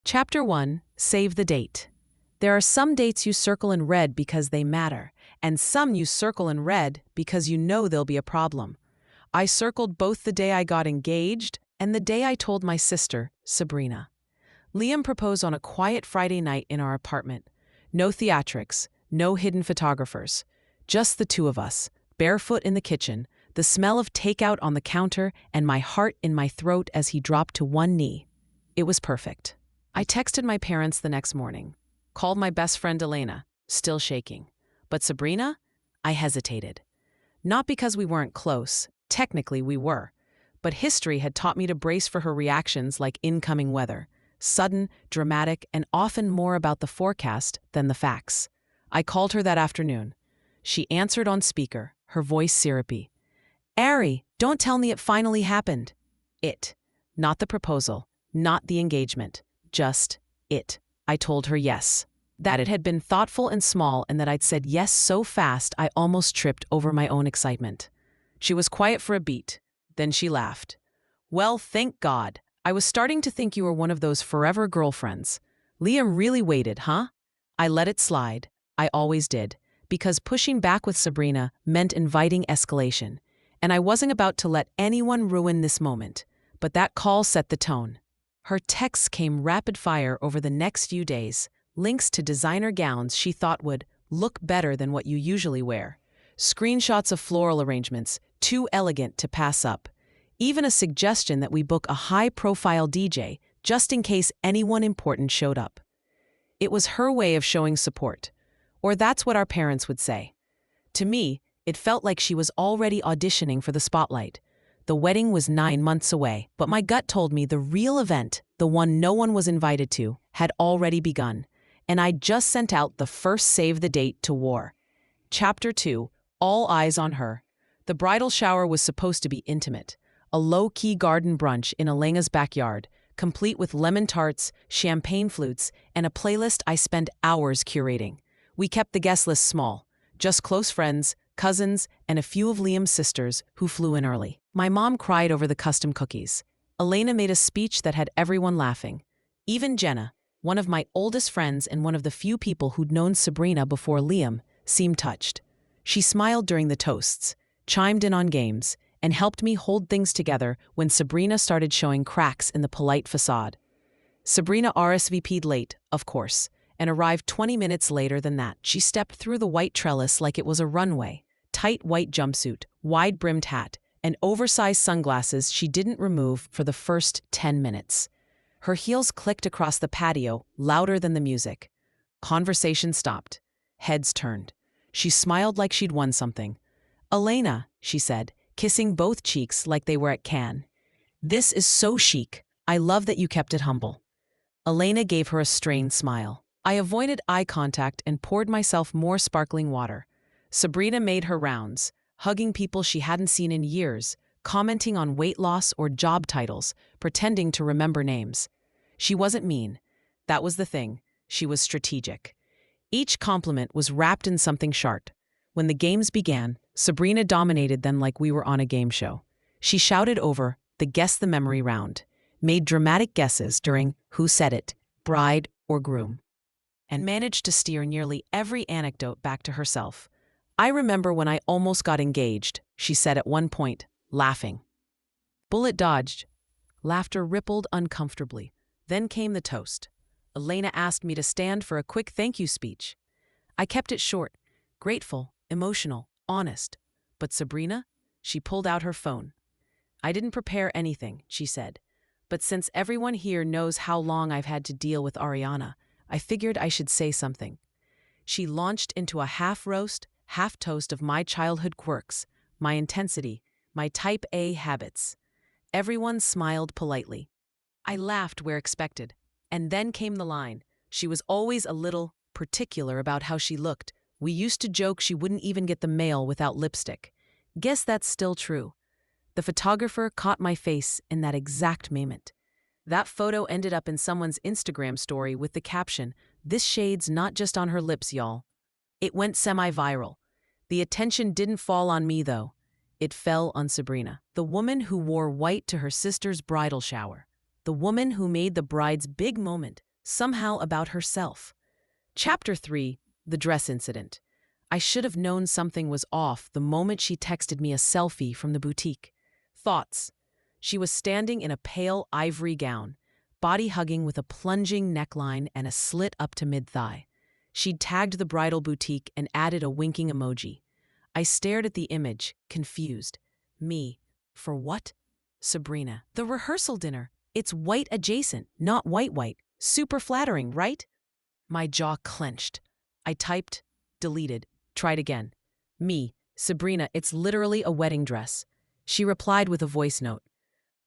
Chapter 1, Save the Date. There are some dates you circle in red because they matter, and some you circle in red because you know there'll be a problem. I circled both the day I got engaged and the day I told my sister, Sabrina. Liam proposed on a quiet Friday night in our apartment. No theatrics, no hidden photographers. Just the two of us, barefoot in the kitchen, the smell of takeout on the counter, and my heart in my throat as he dropped to one knee. It was perfect. I texted my parents the next morning, called my best friend Elena, still shaking. But Sabrina? I hesitated. Not because we weren't close, technically we were, but history had taught me to brace for her reactions like incoming weather, sudden, dramatic, and often more about the forecast than the facts. I called her that afternoon. She answered on speaker, her voice syrupy. "Ari, don't tell me it finally happened." It. Not the proposal, not the engagement. Just it. I told her yes. That it had been thoughtful and small and that I'd said yes so fast I almost tripped over my own excitement. She was quiet for a beat. Then she laughed. "Well, thank God. I was starting to think you were one of those forever girlfriends. Liam really waited, huh?" I let it slide. I always did. Because pushing back with Sabrina meant inviting escalation. And I wasn't about to let anyone ruin this moment. But that call set the tone. Her texts came rapid fire over the next few days, links to designer gowns she thought would look better than what you usually wear, screenshots of floral arrangements, too elegant to pass up, even a suggestion that we book a high-profile DJ just in case anyone important showed up. It was her way of showing support, or that's what our parents would say. To me, it felt like she was already auditioning for the spotlight. The wedding was 9 months away, but my gut told me the real event, the one no one was invited to, had already begun, and I'd just sent out the first save the date to war. Chapter 2, All Eyes on Her. The bridal shower was supposed to be intimate, a low-key garden brunch in Elena's backyard, complete with lemon tarts, champagne flutes, and a playlist I spent hours curating. We kept the guest list small, just close friends, cousins, and a few of Liam's sisters who flew in early. My mom cried over the custom cookies. Elena made a speech that had everyone laughing. Even Jenna, one of my oldest friends and one of the few people who'd known Sabrina before Liam, seemed touched. She smiled during the toasts, chimed in on games, and helped me hold things together when Sabrina started showing cracks in the polite facade. Sabrina RSVP'd late, of course, and arrived 20 minutes later than that. She stepped through the white trellis like it was a runway, tight white jumpsuit, wide-brimmed hat, and oversized sunglasses she didn't remove for the first 10 minutes. Her heels clicked across the patio, louder than the music. Conversation stopped. Heads turned. She smiled like she'd won something. "Elena," she said, kissing both cheeks like they were at Cannes. "This is so chic. I love that you kept it humble." Elena gave her a strained smile. I avoided eye contact and poured myself more sparkling water. Sabrina made her rounds, hugging people she hadn't seen in years, commenting on weight loss or job titles, pretending to remember names. She wasn't mean. That was the thing. She was strategic. Each compliment was wrapped in something sharp. When the games began, Sabrina dominated them like we were on a game show. She shouted over the Guess the Memory round, made dramatic guesses during Who Said It, Bride or Groom, and managed to steer nearly every anecdote back to herself. "I remember when I almost got engaged," she said at one point, laughing. Bullet dodged. Laughter rippled uncomfortably. Then came the toast. Elena asked me to stand for a quick thank you speech. I kept it short, grateful, emotional, honest. But Sabrina? She pulled out her phone. "I didn't prepare anything," she said. "But since everyone here knows how long I've had to deal with Ariana, I figured I should say something." She launched into a half-roast, half-toast of my childhood quirks, my intensity, my type A habits. Everyone smiled politely. I laughed where expected. And then came the line. She was always a little particular about how she looked. We used to joke she wouldn't even get the mail without lipstick. Guess that's still true. The photographer caught my face in that exact moment. That photo ended up in someone's Instagram story with the caption, "This shade's not just on her lips, y'all." It went semi-viral. The attention didn't fall on me, though. It fell on Sabrina, the woman who wore white to her sister's bridal shower, the woman who made the bride's big moment somehow about herself. Chapter 3: The Dress Incident. I should have known something was off the moment she texted me a selfie from the boutique. Thoughts. She was standing in a pale ivory gown, body hugging with a plunging neckline and a slit up to mid-thigh. She'd tagged the bridal boutique and added a winking emoji. I stared at the image, confused. Me. For what? Sabrina. The rehearsal dinner. It's white adjacent, not white. Super flattering, right? My jaw clenched. I typed, deleted, tried again. Me. Sabrina, it's literally a wedding dress. She replied with a voice note.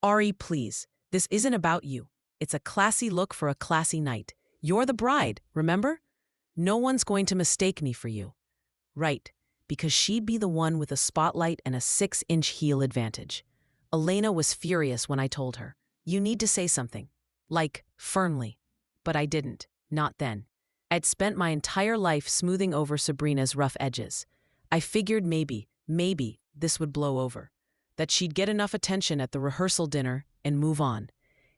Ari, please. This isn't about you. It's a classy look for a classy night. You're the bride, remember? No one's going to mistake me for you. Right, because she'd be the one with a spotlight and a 6-inch heel advantage. Elena was furious when I told her, you need to say something. Like, firmly. But I didn't, not then. I'd spent my entire life smoothing over Sabrina's rough edges. I figured maybe this would blow over. That she'd get enough attention at the rehearsal dinner and move on.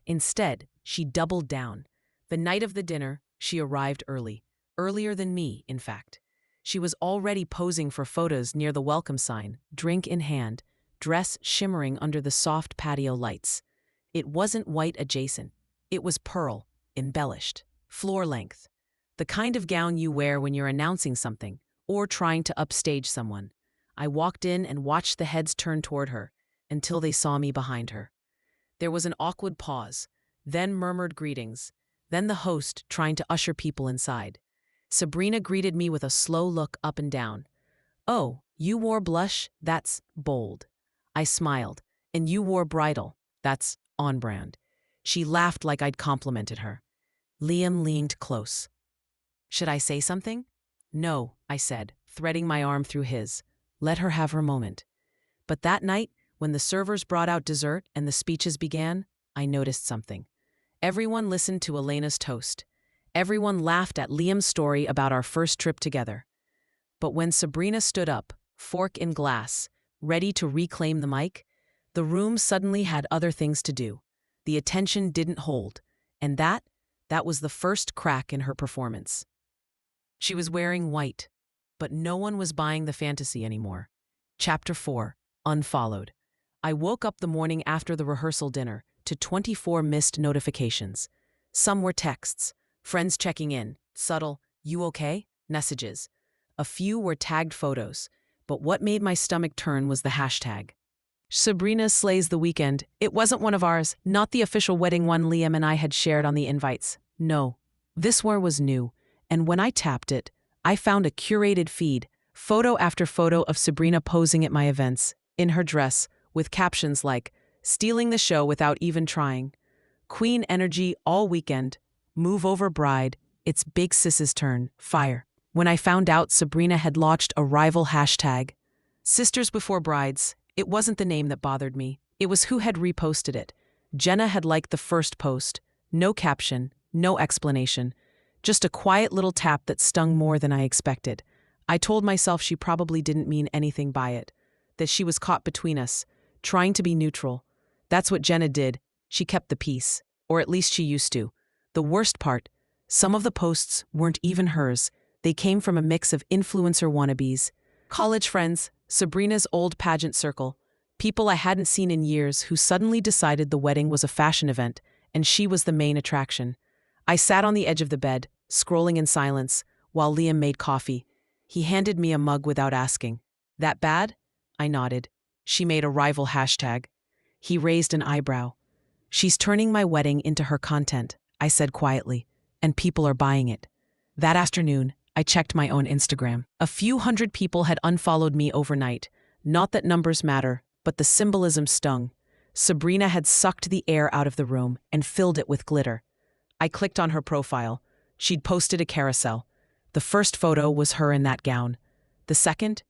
Instead, she doubled down. The night of the dinner, she arrived early. Earlier than me, in fact. She was already posing for photos near the welcome sign, drink in hand, dress shimmering under the soft patio lights. It wasn't white adjacent. It was pearl, embellished, floor length. The kind of gown you wear when you're announcing something or trying to upstage someone. I walked in and watched the heads turn toward her until they saw me behind her. There was an awkward pause, then murmured greetings, then the host trying to usher people inside. Sabrina greeted me with a slow look up and down. Oh, you wore blush? That's bold. I smiled. And you wore bridal? That's on brand. She laughed like I'd complimented her. Liam leaned close. Should I say something? No, I said, threading my arm through his. Let her have her moment. But that night, when the servers brought out dessert and the speeches began, I noticed something. Everyone listened to Elena's toast. Everyone laughed at Liam's story about our first trip together. But when Sabrina stood up, fork in glass, ready to reclaim the mic, the room suddenly had other things to do. The attention didn't hold, and that was the first crack in her performance. She was wearing white, but no one was buying the fantasy anymore. Chapter 4: Unfollowed. I woke up the morning after the rehearsal dinner to 24 missed notifications. Some were texts, friends checking in, subtle, "You okay?" messages. A few were tagged photos, but what made my stomach turn was the hashtag. Sabrina slays the weekend. It wasn't one of ours, not the official wedding one Liam and I had shared on the invites. No, this one was new, and when I tapped it, I found a curated feed, photo after photo of Sabrina posing at my events, in her dress, with captions like, "Stealing the show without even trying," "Queen energy all weekend," "Move over bride," "It's big sis's turn," "Fire." When I found out Sabrina had launched a rival hashtag, Sisters Before Brides, it wasn't the name that bothered me. It was who had reposted it. Jenna had liked the first post. No caption, no explanation. Just a quiet little tap that stung more than I expected. I told myself she probably didn't mean anything by it. That she was caught between us, trying to be neutral. That's what Jenna did. She kept the peace. Or at least she used to. The worst part, some of the posts weren't even hers. They came from a mix of influencer wannabes, college friends, Sabrina's old pageant circle, people I hadn't seen in years who suddenly decided the wedding was a fashion event and she was the main attraction. I sat on the edge of the bed, scrolling in silence, while Liam made coffee. He handed me a mug without asking. That bad? I nodded. She made a rival hashtag. He raised an eyebrow. She's turning my wedding into her content, I said quietly, and people are buying it. That afternoon, I checked my own Instagram. A few hundred people had unfollowed me overnight. Not that numbers matter, but the symbolism stung. Sabrina had sucked the air out of the room and filled it with glitter. I clicked on her profile. She'd posted a carousel. The first photo was her in that gown. The second?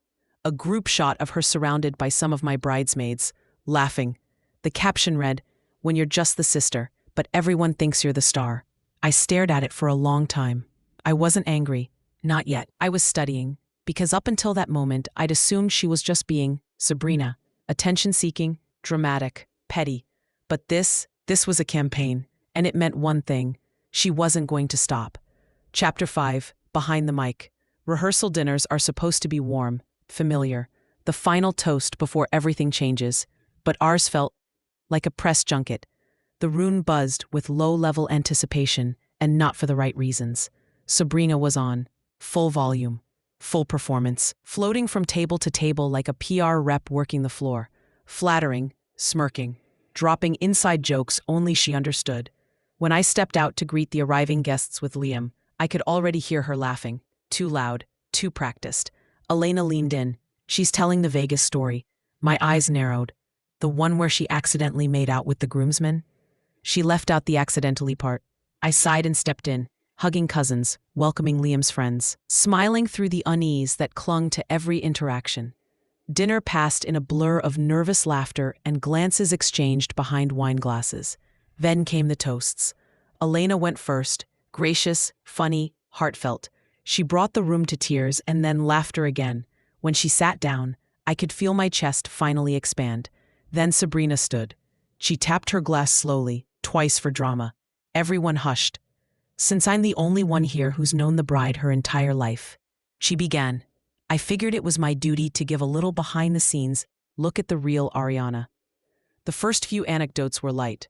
A group shot of her surrounded by some of my bridesmaids, laughing. The caption read, "When you're just the sister, but everyone thinks you're the star." I stared at it for a long time. I wasn't angry. Not yet. I was studying, because up until that moment, I'd assumed she was just being Sabrina, attention-seeking, dramatic, petty. But this was a campaign, and it meant one thing. She wasn't going to stop. Chapter 5, Behind the Mic. Rehearsal dinners are supposed to be warm, familiar, the final toast before everything changes, but ours felt like a press junket. The room buzzed with low-level anticipation, and not for the right reasons. Sabrina was on, full volume, full performance, floating from table to table like a PR rep working the floor, flattering, smirking, dropping inside jokes only she understood. When I stepped out to greet the arriving guests with Liam, I could already hear her laughing. Too loud, too practiced. Elena leaned in. She's telling the Vegas story. My eyes narrowed. The one where she accidentally made out with the groomsmen? She left out the accidentally part. I sighed and stepped in, hugging cousins, welcoming Liam's friends, smiling through the unease that clung to every interaction. Dinner passed in a blur of nervous laughter and glances exchanged behind wine glasses. Then came the toasts. Elena went first, gracious, funny, heartfelt. She brought the room to tears and then laughter again. When she sat down, I could feel my chest finally expand. Then Sabrina stood. She tapped her glass slowly, twice for drama. Everyone hushed. Since I'm the only one here who's known the bride her entire life, she began. I figured it was my duty to give a little behind-the-scenes look at the real Ariana. The first few anecdotes were light.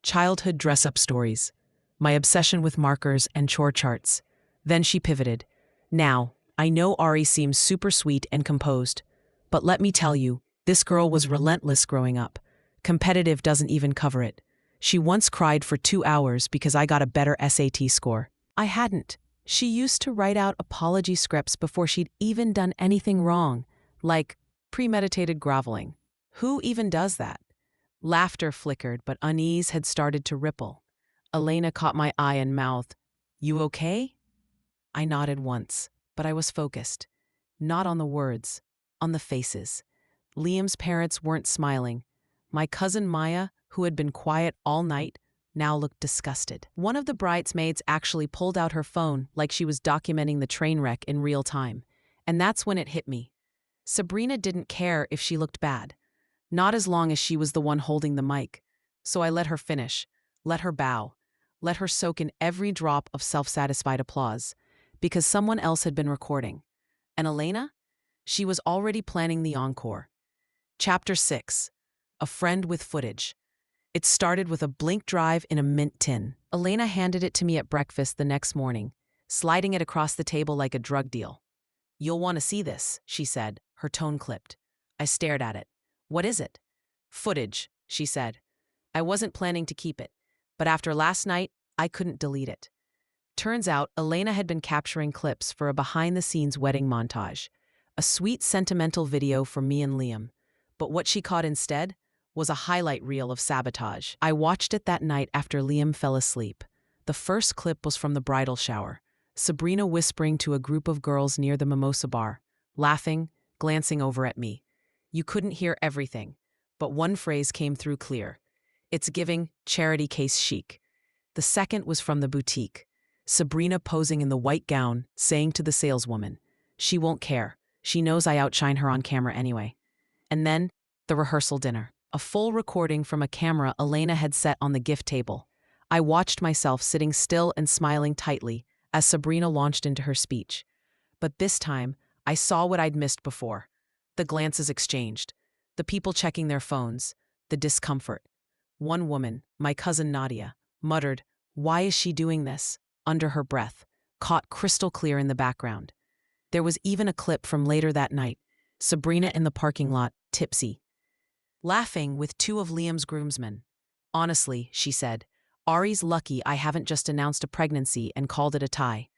Childhood dress-up stories. My obsession with markers and chore charts. Then she pivoted. Now, I know Ari seems super sweet and composed, but let me tell you, this girl was relentless growing up. Competitive doesn't even cover it. She once cried for 2 hours because I got a better SAT score. I hadn't. She used to write out apology scripts before she'd even done anything wrong, like premeditated groveling. Who even does that? Laughter flickered, but unease had started to ripple. Elena caught my eye and mouthed, "You okay?" I nodded once, but I was focused. Not on the words, on the faces. Liam's parents weren't smiling. My cousin Maya, who had been quiet all night, now looked disgusted. One of the bridesmaids actually pulled out her phone like she was documenting the train wreck in real time. And that's when it hit me. Sabrina didn't care if she looked bad. Not as long as she was the one holding the mic. So I let her finish, let her bow, let her soak in every drop of self-satisfied applause, because someone else had been recording. And Elena? She was already planning the encore. Chapter 6. A Friend with Footage. It started with a blink drive in a mint tin. Elena handed it to me at breakfast the next morning, sliding it across the table like a drug deal. "You'll want to see this," she said, her tone clipped. I stared at it. "What is it?" "Footage," she said. I wasn't planning to keep it, but after last night, I couldn't delete it. Turns out, Elena had been capturing clips for a behind-the-scenes wedding montage, a sweet sentimental video for me and Liam. But what she caught instead was a highlight reel of sabotage. I watched it that night after Liam fell asleep. The first clip was from the bridal shower, Sabrina whispering to a group of girls near the mimosa bar, laughing, glancing over at me. You couldn't hear everything, but one phrase came through clear. It's giving charity case chic. The second was from the boutique, Sabrina posing in the white gown, saying to the saleswoman, "She won't care. She knows I outshine her on camera anyway." And then, the rehearsal dinner. A full recording from a camera Elena had set on the gift table. I watched myself sitting still and smiling tightly as Sabrina launched into her speech. But this time, I saw what I'd missed before. The glances exchanged, the people checking their phones, the discomfort. One woman, my cousin Nadia, muttered, "Why is she doing this?" under her breath, caught crystal clear in the background. There was even a clip from later that night, Sabrina in the parking lot, tipsy, laughing with 2 of Liam's groomsmen. "Honestly," she said, "Ari's lucky I haven't just announced a pregnancy and called it a tie."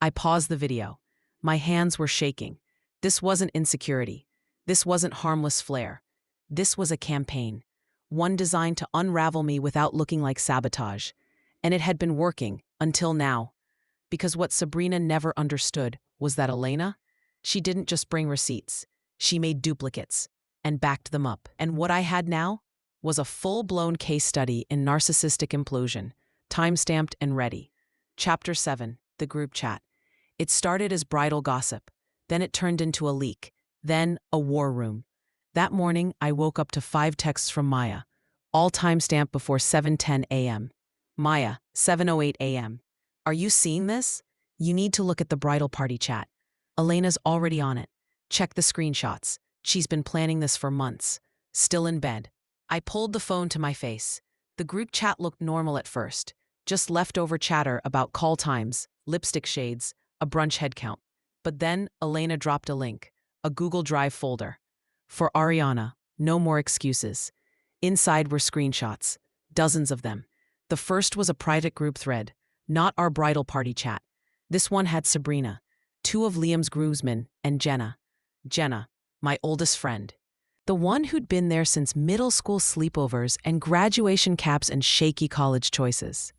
I paused the video. My hands were shaking. This wasn't insecurity. This wasn't harmless flair. This was a campaign. One designed to unravel me without looking like sabotage. And it had been working, until now. Because what Sabrina never understood was that Elena, she didn't just bring receipts. She made duplicates and backed them up. And what I had now was a full-blown case study in narcissistic implosion, time-stamped and ready. Chapter 7, the group chat. It started as bridal gossip. Then it turned into a leak. Then a war room. That morning, I woke up to 5 texts from Maya, all time-stamped before 7:10 a.m. Maya, 7:08 a.m. Are you seeing this? You need to look at the bridal party chat. Elena's already on it. Check the screenshots. She's been planning this for months. Still in bed. I pulled the phone to my face. The group chat looked normal at first. Just leftover chatter about call times, lipstick shades, a brunch head count. But then Elena dropped a link, a Google Drive folder. For Ariana, no more excuses. Inside were screenshots, dozens of them. The first was a private group thread, not our bridal party chat. This one had Sabrina, two of Liam's groomsmen, and Jenna. Jenna, my oldest friend. The one who'd been there since middle school sleepovers and graduation caps and shaky college choices.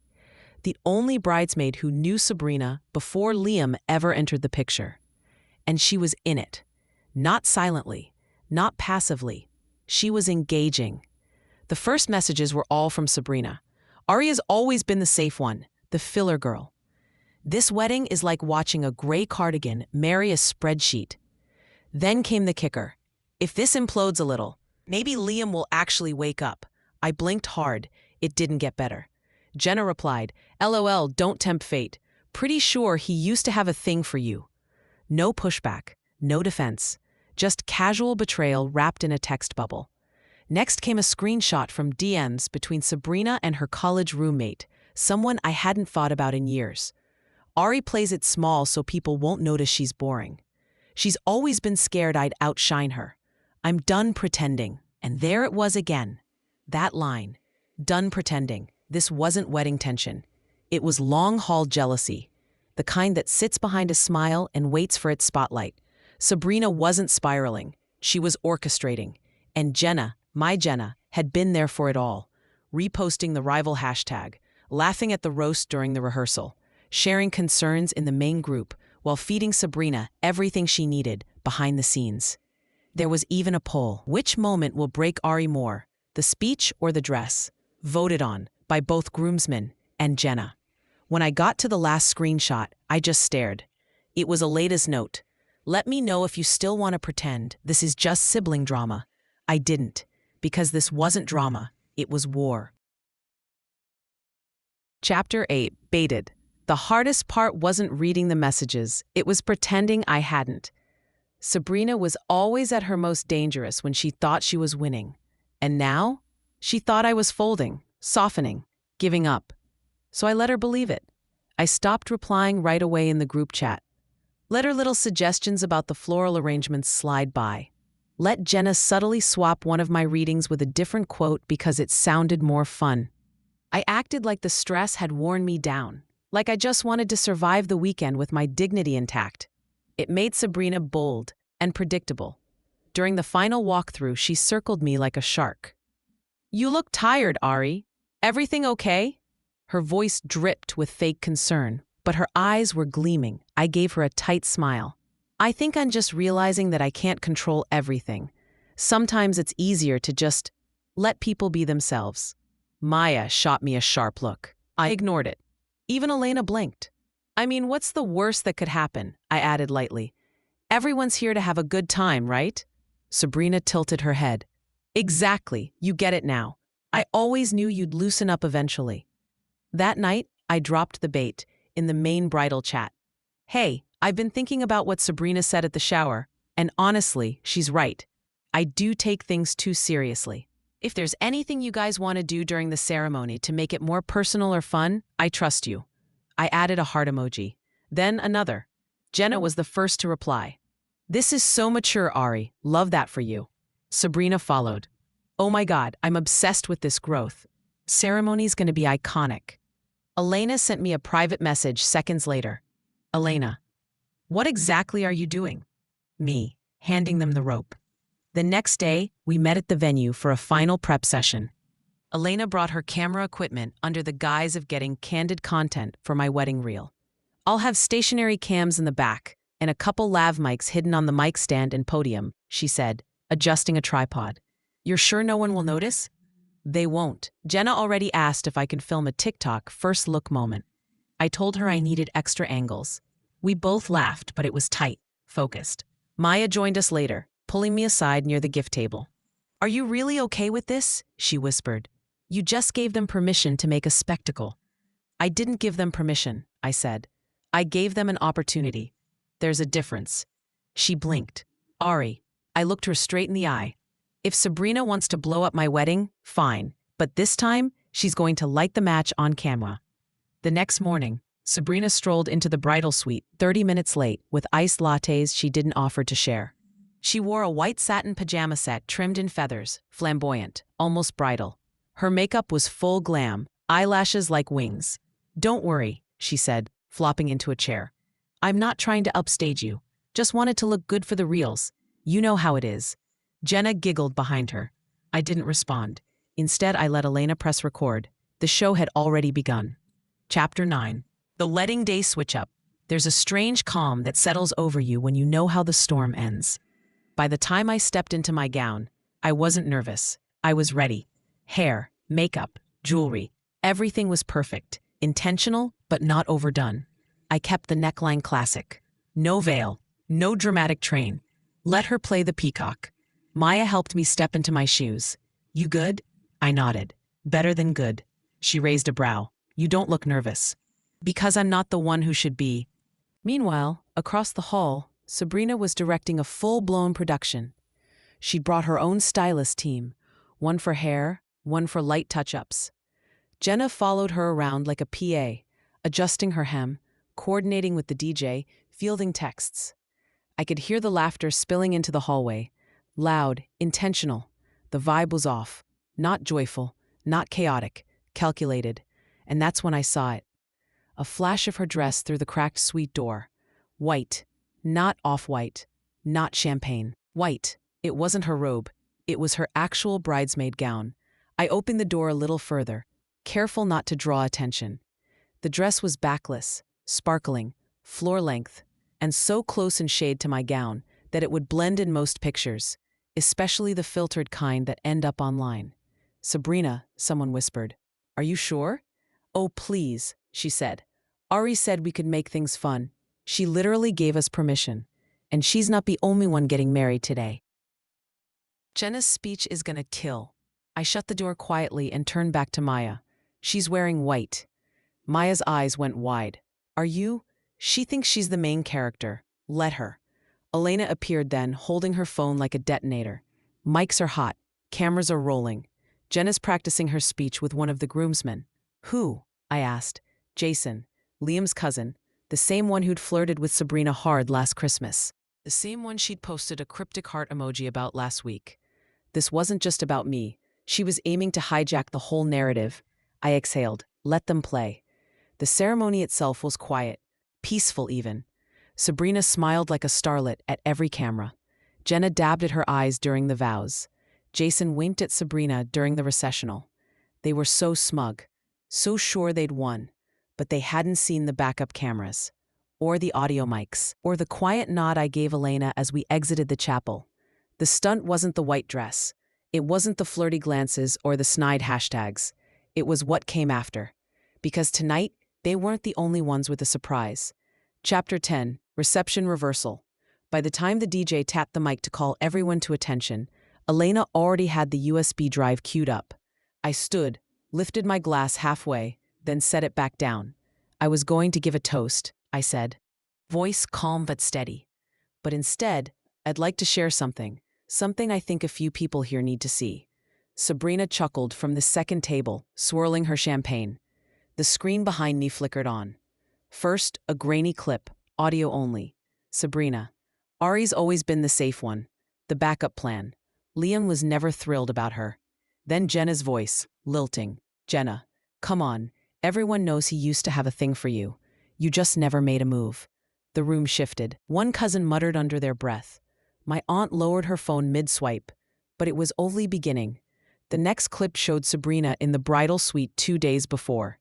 The only bridesmaid who knew Sabrina before Liam ever entered the picture. And she was in it. Not silently, not passively. She was engaging. The first messages were all from Sabrina. Aria's always been the safe one, the filler girl. This wedding is like watching a gray cardigan marry a spreadsheet. Then came the kicker. If this implodes a little, maybe Liam will actually wake up. I blinked hard. It didn't get better. Jenna replied, LOL, don't tempt fate. Pretty sure he used to have a thing for you. No pushback, no defense. Just casual betrayal wrapped in a text bubble. Next came a screenshot from DMs between Sabrina and her college roommate, someone I hadn't thought about in years. Ari plays it small so people won't notice she's boring. She's always been scared I'd outshine her. I'm done pretending. And there it was again. That line. Done pretending. This wasn't wedding tension. It was long-haul jealousy. The kind that sits behind a smile and waits for its spotlight. Sabrina wasn't spiraling. She was orchestrating. And Jenna, my Jenna, had been there for it all. Reposting the rival hashtag, laughing at the roast during the rehearsal, sharing concerns in the main group while feeding Sabrina everything she needed behind the scenes. There was even a poll. Which moment will break Ari more, the speech or the dress? Voted on by both groomsmen and Jenna. When I got to the last screenshot, I just stared. It was Aleda's note. Let me know if you still want to pretend this is just sibling drama. I didn't, because this wasn't drama, it was war. Chapter 8, Baited. The hardest part wasn't reading the messages, it was pretending I hadn't. Sabrina was always at her most dangerous when she thought she was winning. And now, she thought I was folding, softening, giving up. So I let her believe it. I stopped replying right away in the group chat. Let her little suggestions about the floral arrangements slide by. Let Jenna subtly swap one of my readings with a different quote because it sounded more fun. I acted like the stress had worn me down, like I just wanted to survive the weekend with my dignity intact. It made Sabrina bold and predictable. During the final walkthrough, she circled me like a shark. You look tired, Ari. Everything okay? Her voice dripped with fake concern, but her eyes were gleaming. I gave her a tight smile. I think I'm just realizing that I can't control everything. Sometimes it's easier to just let people be themselves. Maya shot me a sharp look. I ignored it. Even Elena blinked. I mean, what's the worst that could happen? I added lightly. Everyone's here to have a good time, right? Sabrina tilted her head. Exactly, you get it now. I always knew you'd loosen up eventually. That night, I dropped the bait in the main bridal chat. Hey, I've been thinking about what Sabrina said at the shower, and honestly, she's right. I do take things too seriously. If there's anything you guys want to do during the ceremony to make it more personal or fun, I trust you. I added a heart emoji. Then another. Jenna was the first to reply. This is so mature, Ari. Love that for you. Sabrina followed. Oh my God, I'm obsessed with this growth. Ceremony's going to be iconic. Elena sent me a private message seconds later. Elena, what exactly are you doing? Me, handing them the rope. The next day, we met at the venue for a final prep session. Elena brought her camera equipment under the guise of getting candid content for my wedding reel. I'll have stationary cams in the back and a couple lav mics hidden on the mic stand and podium, she said, adjusting a tripod. You're sure no one will notice? They won't. Jenna already asked if I could film a TikTok first look moment. I told her I needed extra angles. We both laughed, but it was tight, focused. Maya joined us later, pulling me aside near the gift table. Are you really okay with this? She whispered. You just gave them permission to make a spectacle. I didn't give them permission. I said. I gave them an opportunity. There's a difference. She blinked. Ari. I looked her straight in the eye. If Sabrina wants to blow up my wedding, fine. But this time, she's going to light the match on camera. The next morning, Sabrina strolled into the bridal suite 30 minutes late with iced lattes she didn't offer to share. She wore a white satin pajama set trimmed in feathers, flamboyant, almost bridal. Her makeup was full glam, eyelashes like wings. "Don't worry," she said, flopping into a chair. "I'm not trying to upstage you. Just wanted to look good for the reels. You know how it is." Jenna giggled behind her. I didn't respond. Instead, I let Elena press record. The show had already begun. Chapter 9. The wedding day switch-up. There's a strange calm that settles over you when you know how the storm ends. By the time I stepped into my gown, I wasn't nervous. I was ready. Hair, makeup, jewelry, everything was perfect. Intentional, but not overdone. I kept the neckline classic. No veil, no dramatic train. Let her play the peacock. Maya helped me step into my shoes. "You good?" I nodded. "Better than good." She raised a brow. "You don't look nervous." "Because I'm not the one who should be." Meanwhile, across the hall, Sabrina was directing a full-blown production. She'd brought her own stylist team, one for hair, one for light touch-ups. Jenna followed her around like a PA, adjusting her hem, coordinating with the DJ, fielding texts. I could hear the laughter spilling into the hallway. Loud, intentional. The vibe was off. Not joyful, not chaotic, calculated. And that's when I saw it. A flash of her dress through the cracked suite door. White. Not off-white. Not champagne. White. It wasn't her robe. It was her actual bridesmaid gown. I opened the door a little further, careful not to draw attention. The dress was backless, sparkling, floor-length, and so close in shade to my gown that it would blend in most pictures, especially the filtered kind that end up online. "Sabrina," someone whispered. "Are you sure?" "Oh, please," she said. "Ari said we could make things fun. She literally gave us permission. And she's not the only one getting married today." Jenna's speech is gonna kill. I shut the door quietly and turned back to Maya. She's wearing white. Maya's eyes went wide. "Are you?" She thinks she's the main character. Let her. Elena appeared then, holding her phone like a detonator. Mics are hot. Cameras are rolling. Jenna's practicing her speech with one of the groomsmen. "Who?" I asked. "Jason, Liam's cousin. The same one who'd flirted with Sabrina hard last Christmas. The same one she'd posted a cryptic heart emoji about last week. This wasn't just about me. She was aiming to hijack the whole narrative." I exhaled. Let them play. The ceremony itself was quiet. Peaceful even. Sabrina smiled like a starlet at every camera. Jenna dabbed at her eyes during the vows. Jason winked at Sabrina during the recessional. They were so smug, so sure they'd won, but they hadn't seen the backup cameras, or the audio mics, or the quiet nod I gave Elena as we exited the chapel. The stunt wasn't the white dress. It wasn't the flirty glances or the snide hashtags. It was what came after. Because tonight, they weren't the only ones with a surprise. Chapter 10, Reception Reversal. By the time the DJ tapped the mic to call everyone to attention, Elena already had the USB drive queued up. I stood, lifted my glass halfway, then set it back down. "I was going to give a toast," I said. Voice calm but steady. "But instead, I'd like to share something I think a few people here need to see." Sabrina chuckled from the second table, swirling her champagne. The screen behind me flickered on. First, a grainy clip, audio only. Sabrina. "Ari's always been the safe one. The backup plan. Liam was never thrilled about her." Then Jenna's voice, lilting. "Jenna, come on. Everyone knows he used to have a thing for you. You just never made a move." The room shifted. One cousin muttered under their breath. My aunt lowered her phone mid-swipe, but it was only beginning. The next clip showed Sabrina in the bridal suite 2 days before.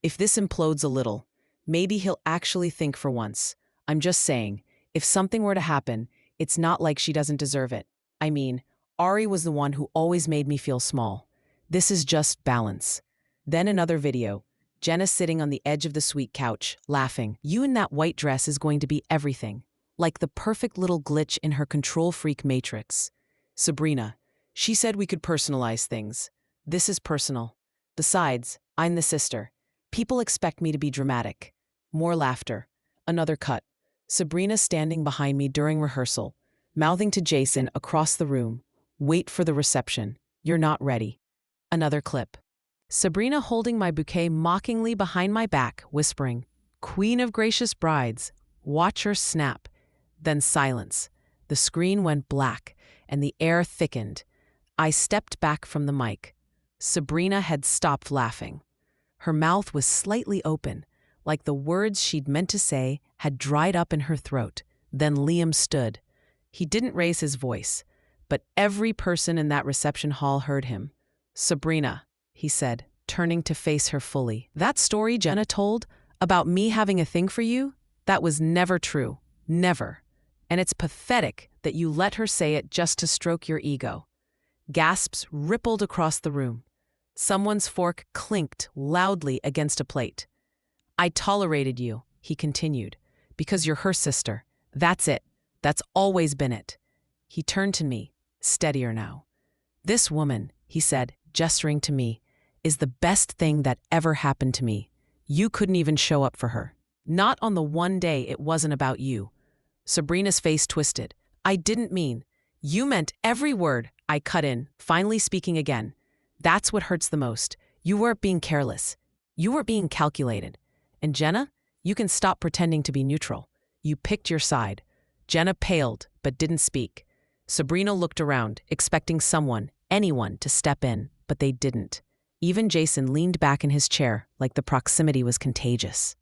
If this implodes a little, maybe he'll actually think for once. I'm just saying, if something were to happen, it's not like she doesn't deserve it. I mean, Ari was the one who always made me feel small. This is just balance. Then another video. Jenna sitting on the edge of the suite couch, laughing. "You in that white dress is going to be everything. Like the perfect little glitch in her control freak matrix." Sabrina. "She said we could personalize things. This is personal. Besides, I'm the sister. People expect me to be dramatic." More laughter. Another cut. Sabrina standing behind me during rehearsal, mouthing to Jason across the room, "Wait for the reception. You're not ready." Another clip. Sabrina holding my bouquet mockingly behind my back, whispering, "Queen of gracious brides, watch her snap." Then silence. The screen went black, and the air thickened. I stepped back from the mic. Sabrina had stopped laughing. Her mouth was slightly open, like the words she'd meant to say had dried up in her throat. Then Liam stood. He didn't raise his voice, but every person in that reception hall heard him. "Sabrina," he said, turning to face her fully, "that story Jenna told about me having a thing for you, that was never true. Never. And it's pathetic that you let her say it just to stroke your ego." Gasps rippled across the room. Someone's fork clinked loudly against a plate. "I tolerated you," he continued, "because you're her sister. That's it. That's always been it." He turned to me, steadier now. "This woman," he said, gesturing to me, "is the best thing that ever happened to me. You couldn't even show up for her. Not on the one day it wasn't about you." Sabrina's face twisted. "I didn't mean." "You meant every word," I cut in, finally speaking again. "That's what hurts the most. You weren't being careless. You were being calculated. And Jenna, you can stop pretending to be neutral. You picked your side." Jenna paled, but didn't speak. Sabrina looked around, expecting someone, anyone, to step in, but they didn't. Even Jason leaned back in his chair, like the proximity was contagious.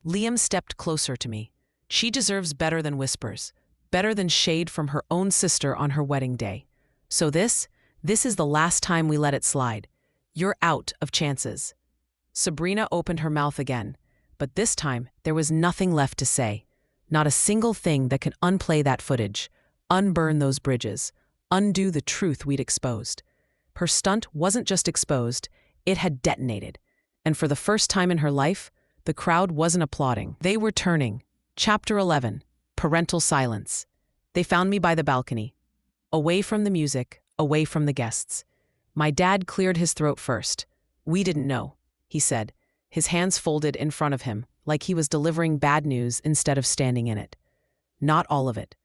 Liam stepped closer to me. "She deserves better than whispers, better than shade from her own sister on her wedding day. So this is the last time we let it slide. You're out of chances." Sabrina opened her mouth again, but this time there was nothing left to say. Not a single thing that could unplay that footage, unburn those bridges, undo the truth we'd exposed. Her stunt wasn't just exposed, it had detonated. And for the first time in her life, the crowd wasn't applauding. They were turning. Chapter 11. Parental Silence. They found me by the balcony. Away from the music, away from the guests. My dad cleared his throat first. "We didn't know," he said, his hands folded in front of him, like he was delivering bad news instead of standing in it. "Not all of it."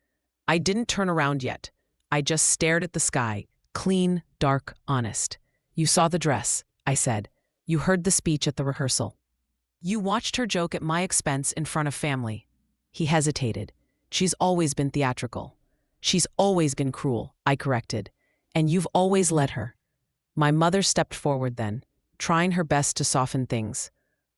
I didn't turn around yet. I just stared at the sky, clean, dark, honest. "You saw the dress," I said. "You heard the speech at the rehearsal. You watched her joke at my expense in front of family." He hesitated. "She's always been theatrical. She's always been cruel," I corrected. "And you've always let her." My mother stepped forward then, trying her best to soften things.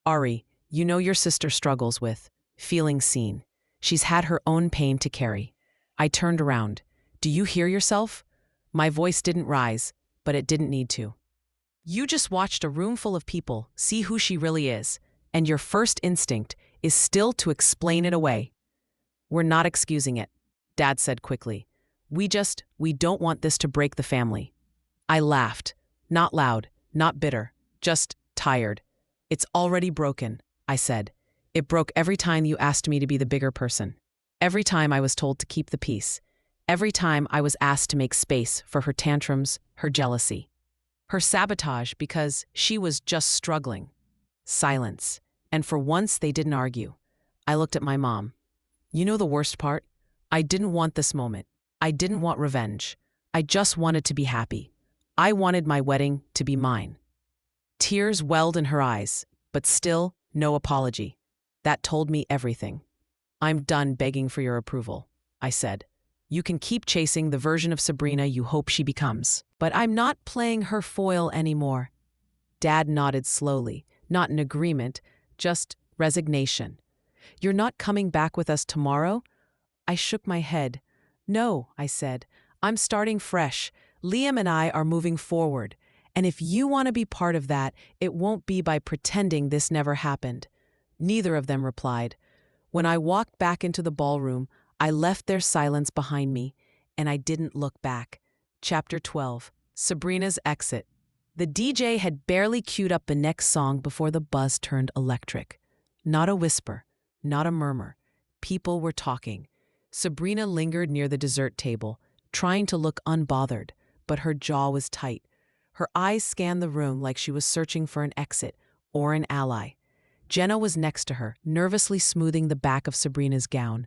"Ari, you know your sister struggles with feeling seen. She's had her own pain to carry." I turned around. "Do you hear yourself?" My voice didn't rise, but it didn't need to. "You just watched a room full of people see who she really is, and your first instinct is still to explain it away." "We're not excusing it," Dad said quickly. We don't want this to break the family." I laughed. Not loud, not bitter, just tired. "It's already broken," I said. "It broke every time you asked me to be the bigger person. Every time I was told to keep the peace. Every time I was asked to make space for her tantrums, her jealousy. Her sabotage because she was just struggling." Silence. And for once they didn't argue. I looked at my mom. "You know the worst part? I didn't want this moment. I didn't want revenge. I just wanted to be happy. I wanted my wedding to be mine." Tears welled in her eyes, but still, no apology. That told me everything. "I'm done begging for your approval," I said. "You can keep chasing the version of Sabrina you hope she becomes. But I'm not playing her foil anymore." Dad nodded slowly, not in agreement, just resignation. "You're not coming back with us tomorrow?" I shook my head. "No," I said. "I'm starting fresh. Liam and I are moving forward. And if you want to be part of that, it won't be by pretending this never happened." Neither of them replied. When I walked back into the ballroom, I left their silence behind me, and I didn't look back. Chapter 12. Sabrina's Exit. The DJ had barely queued up the next song before the buzz turned electric. Not a whisper, not a murmur. People were talking. Sabrina lingered near the dessert table, trying to look unbothered, but her jaw was tight. Her eyes scanned the room like she was searching for an exit or an ally. Jenna was next to her, nervously smoothing the back of Sabrina's gown.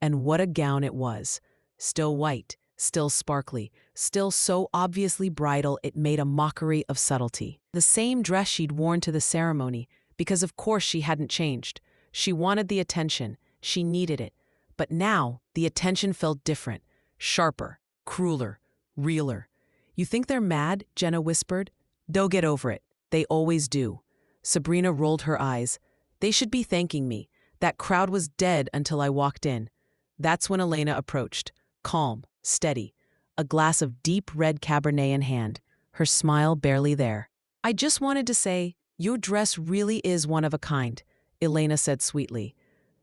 And what a gown it was. Still white, still sparkly, still so obviously bridal it made a mockery of subtlety. The same dress she'd worn to the ceremony, because of course she hadn't changed. She wanted the attention. She needed it. But now, the attention felt different. Sharper, crueler, realer. "You think they're mad?" Jenna whispered. "They'll get over it. They always do." Sabrina rolled her eyes. "They should be thanking me. That crowd was dead until I walked in." That's when Elena approached, calm, steady, a glass of deep red Cabernet in hand, her smile barely there. "I just wanted to say, your dress really is one of a kind," Elena said sweetly.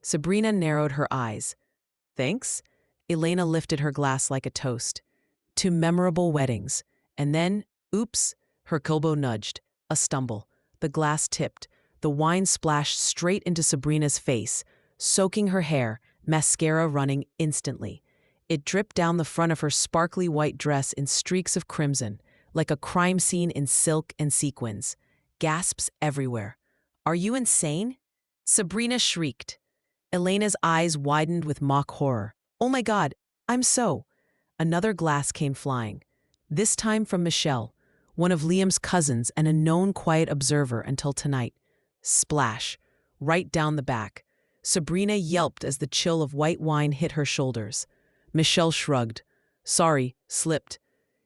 Sabrina narrowed her eyes. "Thanks?" Elena lifted her glass like a toast. "To memorable weddings." And then, oops, her elbow nudged. A stumble. The glass tipped. The wine splashed straight into Sabrina's face, soaking her hair, mascara running instantly. It dripped down the front of her sparkly white dress in streaks of crimson, like a crime scene in silk and sequins. Gasps everywhere. "Are you insane?" Sabrina shrieked. Elena's eyes widened with mock horror. "Oh my God, I'm so." Another glass came flying. This time from Michelle, one of Liam's cousins and a known quiet observer until tonight. Splash. Right down the back. Sabrina yelped as the chill of white wine hit her shoulders. Michelle shrugged. "Sorry, slipped."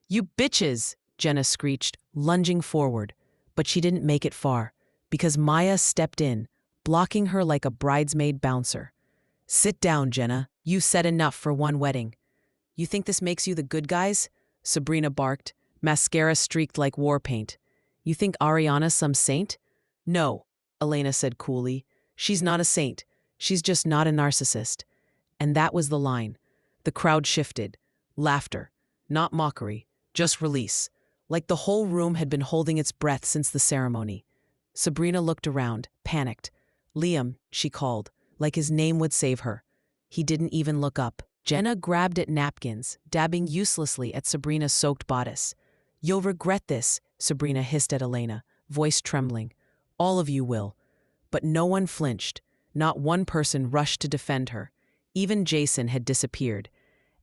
"You bitches!" Jenna screeched, lunging forward. But she didn't make it far, because Maya stepped in, blocking her like a bridesmaid bouncer. "Sit down, Jenna. You said enough for one wedding." "You think this makes you the good guys?" Sabrina barked, mascara streaked like war paint. "You think Ariana's some saint?" "No," Elena said coolly. "She's not a saint. She's just not a narcissist." And that was the line. The crowd shifted. Laughter. Not mockery. Just release. Like the whole room had been holding its breath since the ceremony. Sabrina looked around, panicked. "Liam," she called, like his name would save her. He didn't even look up. Jenna grabbed at napkins, dabbing uselessly at Sabrina's soaked bodice. "You'll regret this," Sabrina hissed at Elena, voice trembling. "All of you will." But no one flinched. Not one person rushed to defend her. Even Jason had disappeared.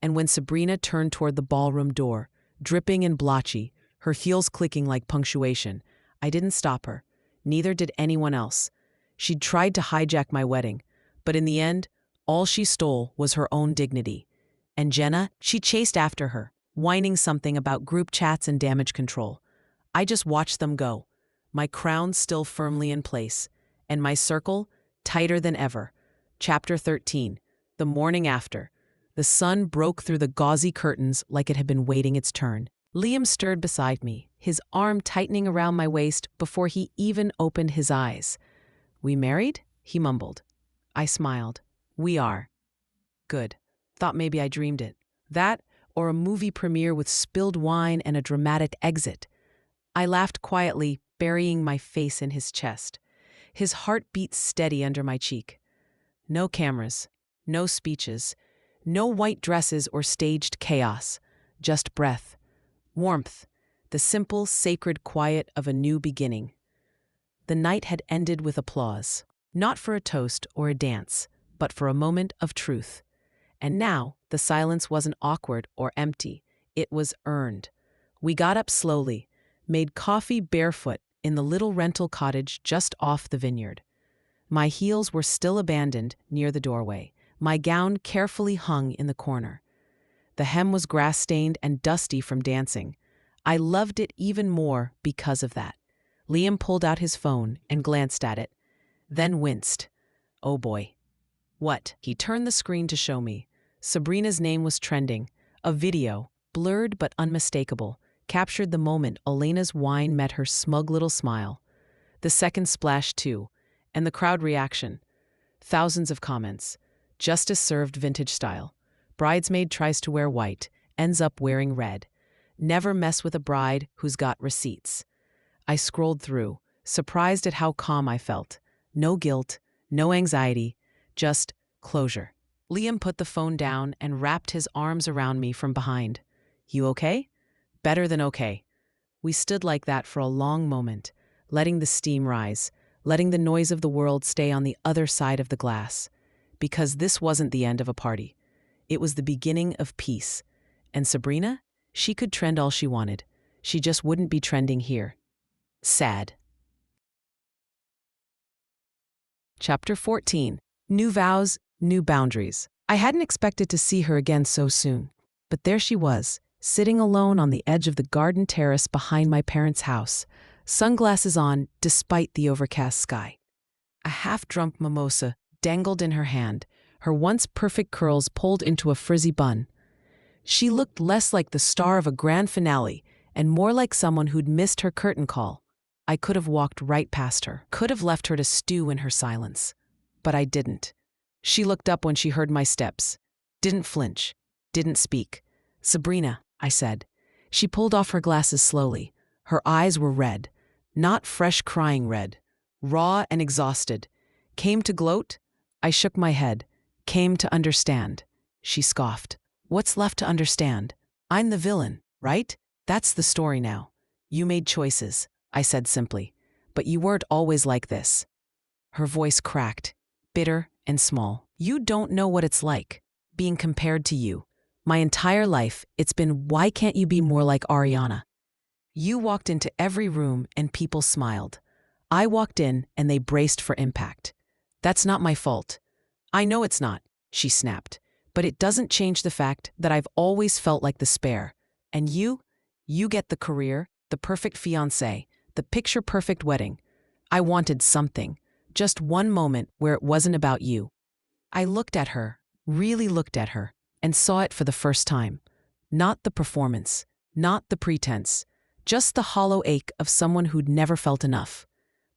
And when Sabrina turned toward the ballroom door, dripping and blotchy, her heels clicking like punctuation, I didn't stop her. Neither did anyone else. She'd tried to hijack my wedding, but in the end, all she stole was her own dignity. And Jenna, she chased after her, whining something about group chats and damage control. I just watched them go, my crown still firmly in place, and my circle tighter than ever. Chapter 13. The morning after. The sun broke through the gauzy curtains like it had been waiting its turn. Liam stirred beside me, his arm tightening around my waist before he even opened his eyes. "We married?" he mumbled. I smiled. "We are." "Good. Thought maybe I dreamed it. That, or a movie premiere with spilled wine and a dramatic exit." I laughed quietly, burying my face in his chest. His heart beat steady under my cheek. No cameras, no speeches, no white dresses or staged chaos, just breath, warmth, the simple, sacred quiet of a new beginning. The night had ended with applause, not for a toast or a dance, but for a moment of truth. And now, the silence wasn't awkward or empty. It was earned. We got up slowly, made coffee barefoot in the little rental cottage just off the vineyard. My heels were still abandoned near the doorway, my gown carefully hung in the corner. The hem was grass-stained and dusty from dancing. I loved it even more because of that. Liam pulled out his phone and glanced at it, then winced. "Oh boy." "What?" He turned the screen to show me. Sabrina's name was trending. A video, blurred but unmistakable, captured the moment Elena's wine met her smug little smile. The second splash too, and the crowd reaction. Thousands of comments. Justice served vintage style. Bridesmaid tries to wear white, ends up wearing red. Never mess with a bride who's got receipts. I scrolled through, surprised at how calm I felt. No guilt, no anxiety, just closure. Liam put the phone down and wrapped his arms around me from behind. "You okay?" "Better than okay." We stood like that for a long moment, letting the steam rise, letting the noise of the world stay on the other side of the glass. Because this wasn't the end of a party. It was the beginning of peace. And Sabrina? She could trend all she wanted. She just wouldn't be trending here. Sad. Chapter 14. New vows, new boundaries. I hadn't expected to see her again so soon. But there she was, sitting alone on the edge of the garden terrace behind my parents' house, sunglasses on despite the overcast sky. A half-drunk mimosa dangled in her hand, her once perfect curls pulled into a frizzy bun. She looked less like the star of a grand finale and more like someone who'd missed her curtain call. I could have walked right past her, could have left her to stew in her silence. But I didn't. She looked up when she heard my steps. Didn't flinch. Didn't speak. "Sabrina," I said. She pulled off her glasses slowly. Her eyes were red. Not fresh crying red. Raw and exhausted. "Came to gloat?" I shook my head. "Came to understand." She scoffed. "What's left to understand? I'm the villain, right? That's the story now. You made choices," I said simply. "But you weren't always like this." Her voice cracked, bitter and small. "You don't know what it's like, being compared to you. My entire life, it's been, why can't you be more like Ariana? You walked into every room and people smiled. I walked in and they braced for impact. That's not my fault." "I know it's not," she snapped. "But it doesn't change the fact that I've always felt like the spare. And you get the career, the perfect fiancé, the picture-perfect wedding. I wanted something, just one moment where it wasn't about you." I looked at her, really looked at her, and saw it for the first time. Not the performance, not the pretense, just the hollow ache of someone who'd never felt enough.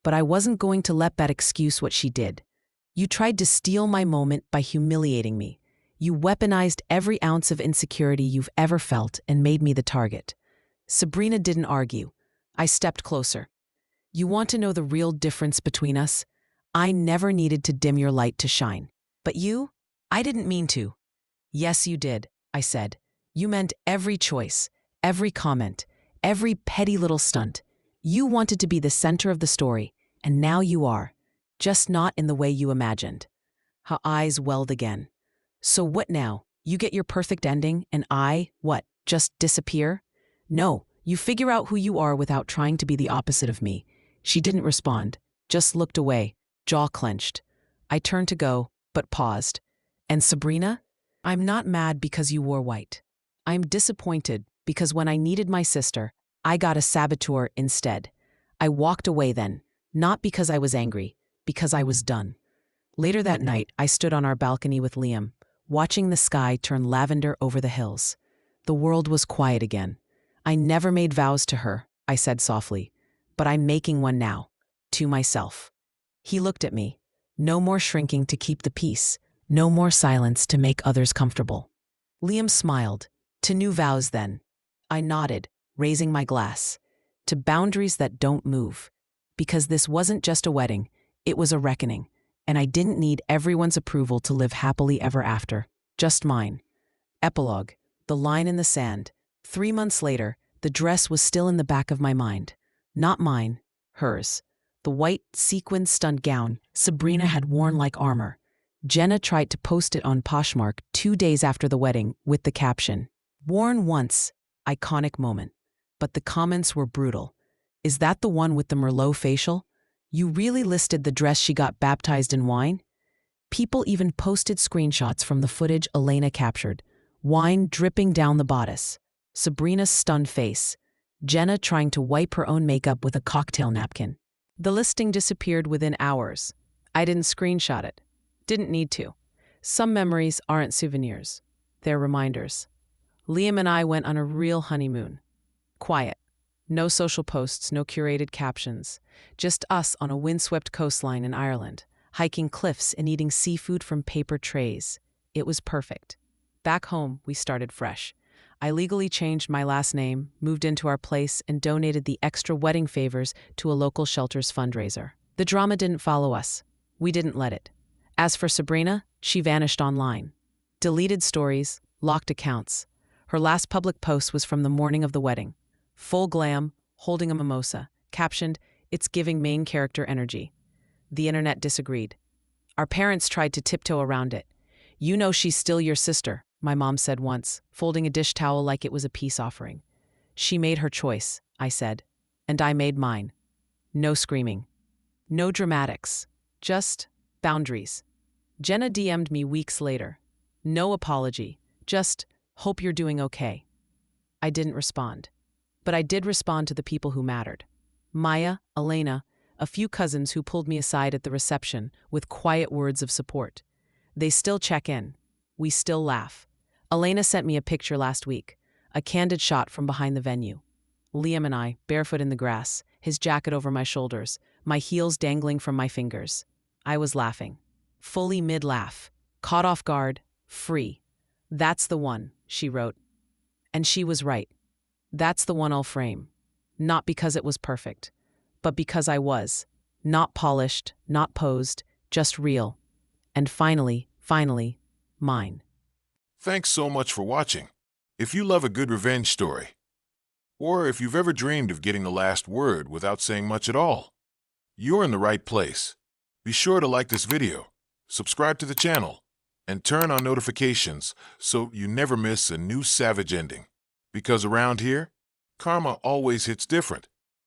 But I wasn't going to let that excuse what she did. "You tried to steal my moment by humiliating me. You weaponized every ounce of insecurity you've ever felt and made me the target." Sabrina didn't argue. I stepped closer. "You want to know the real difference between us? I never needed to dim your light to shine. But you? I didn't mean to." "Yes, you did," I said. "You meant every choice, every comment, every petty little stunt. You wanted to be the center of the story, and now you are. Just not in the way you imagined." Her eyes welled again. "So what now? You get your perfect ending, and I, what, just disappear?" "No, you figure out who you are without trying to be the opposite of me." She didn't respond, just looked away, jaw clenched. I turned to go, but paused. "And Sabrina? I'm not mad because you wore white. I'm disappointed because when I needed my sister, I got a saboteur instead. I walked away then, not because I was angry, because I was done." Later that night, I stood on our balcony with Liam, watching the sky turn lavender over the hills. The world was quiet again. "I never made vows to her," I said softly, "but I'm making one now, to myself." He looked at me. No more shrinking to keep the peace. No more silence to make others comfortable. Liam smiled. "To new vows, then." I nodded, raising my glass. "To boundaries that don't move." Because this wasn't just a wedding, it was a reckoning. And I didn't need everyone's approval to live happily ever after. Just mine. Epilogue. The line in the sand. 3 months later, the dress was still in the back of my mind. Not mine, hers. The white sequin stunt gown Sabrina had worn like armor. Jenna tried to post it on Poshmark 2 days after the wedding with the caption, "Worn once, iconic moment." But the comments were brutal. "Is that the one with the Merlot facial? You really listed the dress she got baptized in wine?" People even posted screenshots from the footage Elena captured. Wine dripping down the bodice. Sabrina's stunned face. Jenna trying to wipe her own makeup with a cocktail napkin. The listing disappeared within hours. I didn't screenshot it. Didn't need to. Some memories aren't souvenirs. They're reminders. Liam and I went on a real honeymoon. Quiet. No social posts, no curated captions. Just us on a windswept coastline in Ireland, hiking cliffs and eating seafood from paper trays. It was perfect. Back home, we started fresh. I legally changed my last name, moved into our place, and donated the extra wedding favors to a local shelter's fundraiser. The drama didn't follow us. We didn't let it. As for Sabrina, she vanished online. Deleted stories, locked accounts. Her last public post was from the morning of the wedding. Full glam, holding a mimosa, captioned, "It's giving main character energy." The internet disagreed. Our parents tried to tiptoe around it. You know she's still your sister, my mom said once, folding a dish towel like it was a peace offering. She made her choice, I said. And I made mine. No screaming. No dramatics. Just boundaries. Jenna DM'd me weeks later. No apology. Just, hope you're doing okay. I didn't respond. But I did respond to the people who mattered. Maya, Elena, a few cousins who pulled me aside at the reception with quiet words of support. They still check in. We still laugh. Elena sent me a picture last week, a candid shot from behind the venue. Liam and I, barefoot in the grass, his jacket over my shoulders, my heels dangling from my fingers. I was laughing. Fully mid-laugh. Caught off guard. Free. That's the one, she wrote. And she was right. That's the one I'll frame. Not because it was perfect, but because I was. Not polished, not posed, just real. And finally, mine. Thanks so much for watching. If you love a good revenge story, or if you've ever dreamed of getting the last word without saying much at all, you're in the right place. Be sure to like this video, subscribe to the channel, and turn on notifications so you never miss a new savage ending. Because around here, karma always hits different.